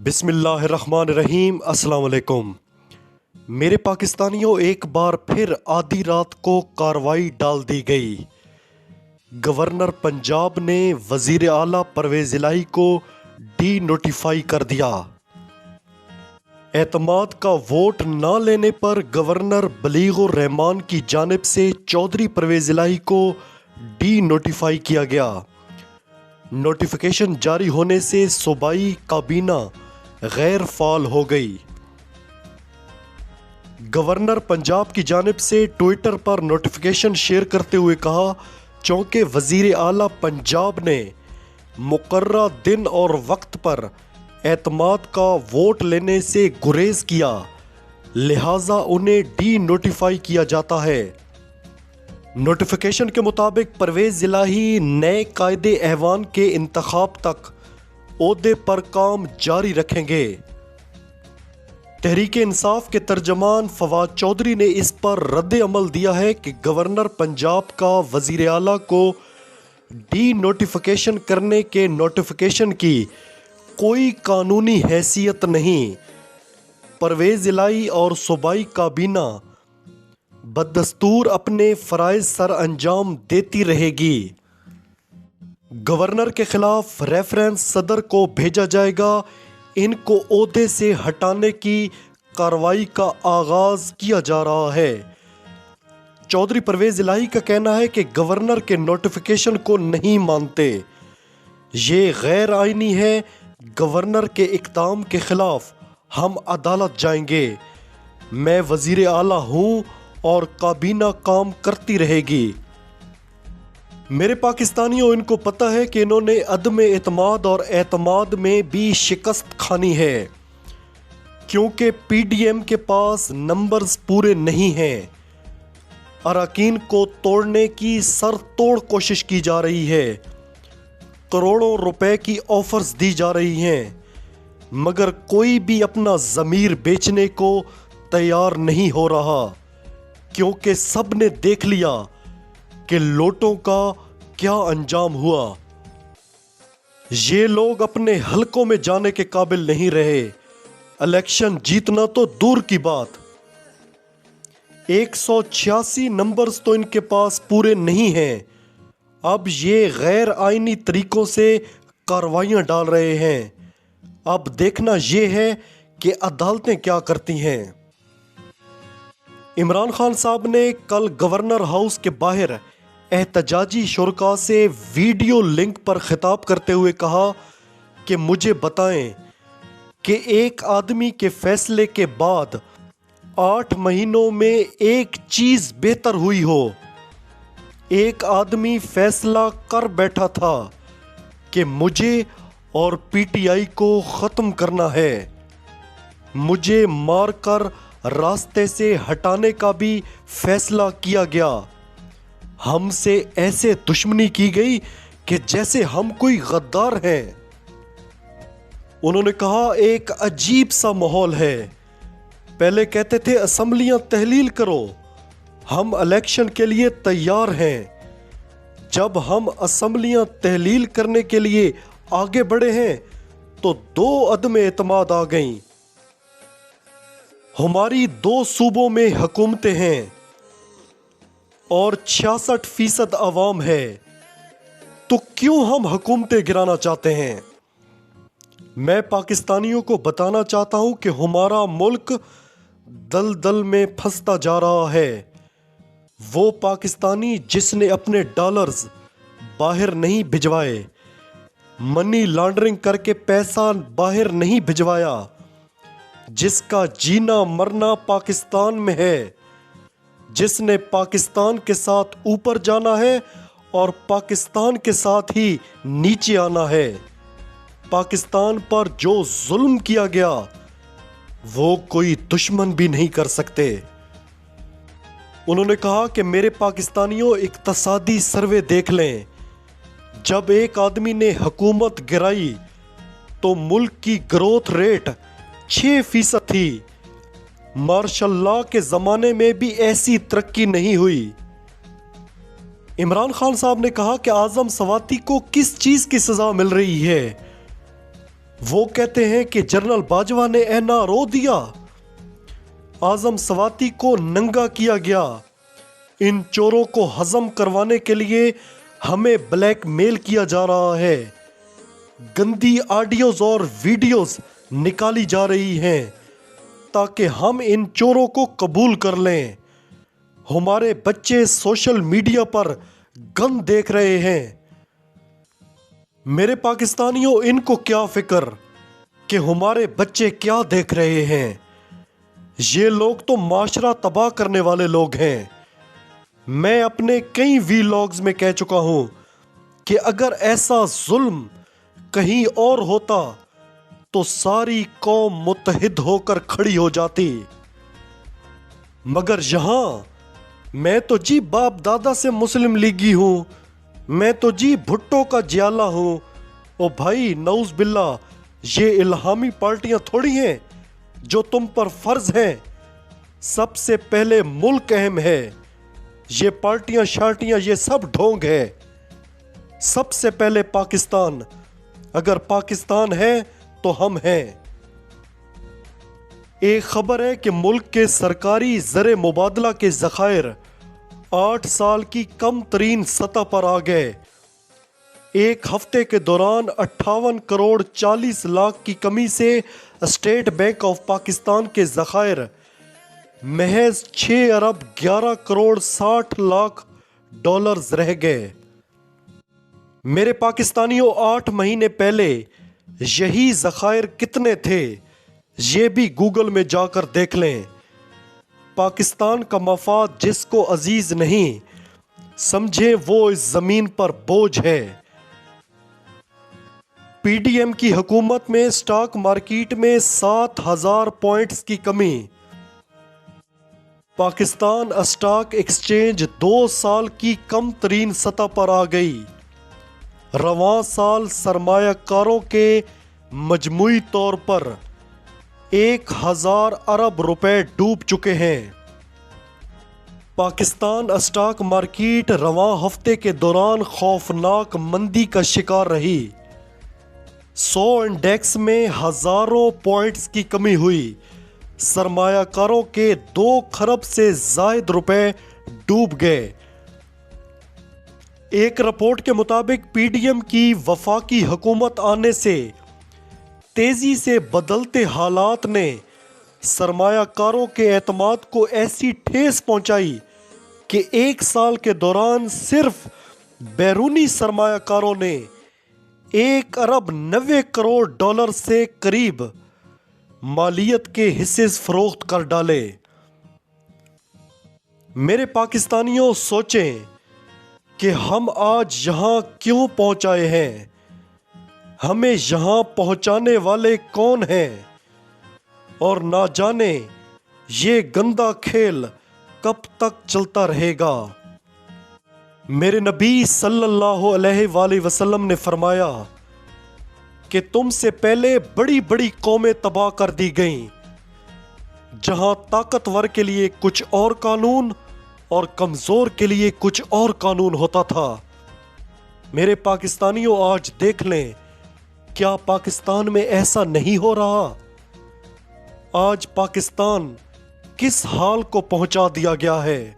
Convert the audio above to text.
بسم اللہ الرحمن الرحیم۔ السلام علیکم میرے پاکستانیوں، ایک بار پھر آدھی رات کو کارروائی ڈال دی گئی۔ گورنر پنجاب نے وزیر اعلیٰ پرویز الہی کو ڈی نوٹیفائی کر دیا۔ اعتماد کا ووٹ نہ لینے پر گورنر بلیغ الرحمان کی جانب سے چودھری پرویز الہی کو ڈی نوٹیفائی کیا گیا۔ نوٹیفیکیشن جاری ہونے سے صوبائی کابینہ غیر فعال ہو گئی۔ گورنر پنجاب کی جانب سے ٹوئٹر پر نوٹیفیکیشن شیئر کرتے ہوئے کہا، چونکہ وزیر اعلیٰ پنجاب نے مقررہ دن اور وقت پر اعتماد کا ووٹ لینے سے گریز کیا، لہٰذا انہیں ڈی نوٹیفائی کیا جاتا ہے۔ نوٹیفیکیشن کے مطابق پرویز الہی نئے قائد ایوان کے انتخاب تک عہدے پر کام جاری رکھیں گے۔ تحریک انصاف کے ترجمان فواد چودھری نے اس پر رد عمل دیا ہے کہ گورنر پنجاب کا وزیر اعلیٰ کو ڈی نوٹیفیکیشن کرنے کے نوٹیفیکیشن کی کوئی قانونی حیثیت نہیں۔ پرویز الہی اور صوبائی کابینہ بدستور اپنے فرائض سر انجام دیتی رہے گی۔ گورنر کے خلاف ریفرنس صدر کو بھیجا جائے گا۔ ان کو عہدے سے ہٹانے کی کارروائی کا آغاز کیا جا رہا ہے۔ چودھری پرویز الہی کا کہنا ہے کہ گورنر کے نوٹیفیکیشن کو نہیں مانتے، یہ غیر آئینی ہے۔ گورنر کے اقدام کے خلاف ہم عدالت جائیں گے۔ میں وزیر اعلیٰ ہوں اور کابینہ کام کرتی رہے گی۔ میرے پاکستانیوں، ان کو پتہ ہے کہ انہوں نے عدم اعتماد اور اعتماد میں بھی شکست کھانی ہے، کیونکہ پی ڈی ایم کے پاس نمبرز پورے نہیں ہیں۔ اراکین کو توڑنے کی سر توڑ کوشش کی جا رہی ہے، کروڑوں روپے کی آفرز دی جا رہی ہیں، مگر کوئی بھی اپنا ضمیر بیچنے کو تیار نہیں ہو رہا، کیونکہ سب نے دیکھ لیا کہ لوٹوں کا کیا انجام ہوا۔ یہ لوگ اپنے حلقوں میں جانے کے قابل نہیں رہے، الیکشن جیتنا تو دور کی بات۔ 186 نمبرز تو ان کے پاس پورے نہیں ہیں۔ اب یہ غیر آئینی طریقوں سے کارروائیاں ڈال رہے ہیں۔ اب دیکھنا یہ ہے کہ عدالتیں کیا کرتی ہیں۔ عمران خان صاحب نے کل گورنر ہاؤس کے باہر احتجاجی شرکاء سے ویڈیو لنک پر خطاب کرتے ہوئے کہا کہ مجھے بتائیں کہ ایک آدمی کے فیصلے کے بعد 8 مہینوں میں ایک چیز بہتر ہوئی ہو۔ ایک آدمی فیصلہ کر بیٹھا تھا کہ مجھے اور پی ٹی آئی کو ختم کرنا ہے، مجھے مار کر راستے سے ہٹانے کا بھی فیصلہ کیا گیا۔ ہم سے ایسے دشمنی کی گئی کہ جیسے ہم کوئی غدار ہیں۔ انہوں نے کہا، ایک عجیب سا ماحول ہے۔ پہلے کہتے تھے اسمبلیاں تحلیل کرو، ہم الیکشن کے لیے تیار ہیں۔ جب ہم اسمبلیاں تحلیل کرنے کے لیے آگے بڑھے ہیں تو 2 عدم اعتماد آ گئیں۔ ہماری 2 صوبوں میں حکومتیں ہیں اور 66% عوام ہے، تو کیوں ہم حکومتیں گرانا چاہتے ہیں؟ میں پاکستانیوں کو بتانا چاہتا ہوں کہ ہمارا ملک دلدل میں پھنستا جا رہا ہے۔ وہ پاکستانی جس نے اپنے ڈالرز باہر نہیں بھجوائے، منی لانڈرنگ کر کے پیسہ باہر نہیں بھجوایا، جس کا جینا مرنا پاکستان میں ہے، جس نے پاکستان کے ساتھ اوپر جانا ہے اور پاکستان کے ساتھ ہی نیچے آنا ہے۔ پاکستان پر جو ظلم کیا گیا وہ کوئی دشمن بھی نہیں کر سکتے۔ انہوں نے کہا کہ میرے پاکستانیوں، اقتصادی سروے دیکھ لیں۔ جب ایک آدمی نے حکومت گرائی تو ملک کی گروتھ ریٹ 6% تھی۔ مارشل لاء کے زمانے میں بھی ایسی ترقی نہیں ہوئی۔ عمران خان صاحب نے کہا کہ اعظم سواتی کو کس چیز کی سزا مل رہی ہے؟ وہ کہتے ہیں کہ جنرل باجوہ نے اینا رو دیا، اعظم سواتی کو ننگا کیا گیا۔ ان چوروں کو ہضم کروانے کے لیے ہمیں بلیک میل کیا جا رہا ہے، گندی آڈیوز اور ویڈیوز نکالی جا رہی ہیں تاکہ ہم ان چوروں کو قبول کر لیں۔ ہمارے بچے سوشل میڈیا پر گند دیکھ رہے ہیں۔ میرے پاکستانیوں، ان کو کیا فکر کہ ہمارے بچے کیا دیکھ رہے ہیں؟ یہ لوگ تو معاشرہ تباہ کرنے والے لوگ ہیں۔ میں اپنے کئی ویلاگز میں کہہ چکا ہوں کہ اگر ایسا ظلم کہیں اور ہوتا تو ساری قوم متحد ہو کر کھڑی ہو جاتی، مگر یہاں میں تو جی باپ دادا سے مسلم لیگی ہوں، میں تو جی بھٹو کا جیالہ ہوں۔ او بھائی نعوذ باللہ، یہ الہامی پارٹیاں تھوڑی ہیں جو تم پر فرض ہیں۔ سب سے پہلے ملک اہم ہے، یہ پارٹیاں شارٹیاں یہ سب ڈھونگ ہے۔ سب سے پہلے پاکستان، اگر پاکستان ہے تو ہم ہیں۔ ایک خبر ہے کہ ملک کے سرکاری زر مبادلہ کے ذخائر 8 سال کی کم ترین سطح پر آ گئے۔ ایک ہفتے کے دوران 58 کروڑ 40 لاکھ کی کمی سے اسٹیٹ بینک آف پاکستان کے ذخائر محض 6 ارب 11 کروڑ 60 لاکھ ڈالرز رہ گئے۔ میرے پاکستانیوں، 8 مہینے پہلے یہی ذخائر کتنے تھے یہ بھی گوگل میں جا کر دیکھ لیں۔ پاکستان کا مفاد جس کو عزیز نہیں سمجھے وہ اس زمین پر بوجھ ہے۔ پی ڈی ایم کی حکومت میں سٹاک مارکیٹ میں 7000 پوائنٹس کی کمی۔ پاکستان اسٹاک ایکسچینج 2 سال کی کم ترین سطح پر آ گئی۔ رواں سال سرمایہ کاروں کے مجموعی طور پر 1000 ارب روپے ڈوب چکے ہیں۔ پاکستان اسٹاک مارکیٹ رواں ہفتے کے دوران خوفناک مندی کا شکار رہی۔ 100 انڈیکس میں ہزاروں پوائنٹس کی کمی ہوئی۔ سرمایہ کاروں کے 2 کھرب سے زائد روپے ڈوب گئے۔ ایک رپورٹ کے مطابق پی ڈی ایم کی وفاقی حکومت آنے سے تیزی سے بدلتے حالات نے سرمایہ کاروں کے اعتماد کو ایسی ٹھیس پہنچائی کہ 1 سال کے دوران صرف بیرونی سرمایہ کاروں نے 1 ارب 90 کروڑ ڈالر سے قریب مالیت کے حصے فروخت کر ڈالے۔ میرے پاکستانیوں، سوچیں کہ ہم آج یہاں کیوں پہنچائے ہیں؟ ہمیں یہاں پہنچانے والے کون ہیں؟ اور نہ جانے یہ گندا کھیل کب تک چلتا رہے گا۔ میرے نبی صلی اللہ علیہ وآلہ وسلم نے فرمایا کہ تم سے پہلے بڑی بڑی قومیں تباہ کر دی گئیں، جہاں طاقتور کے لیے کچھ اور قانون اور کمزور کے لیے کچھ اور قانون ہوتا تھا۔ میرے پاکستانیوں، آج دیکھ لیں، کیا پاکستان میں ایسا نہیں ہو رہا؟ آج پاکستان کس حال کو پہنچا دیا گیا ہے؟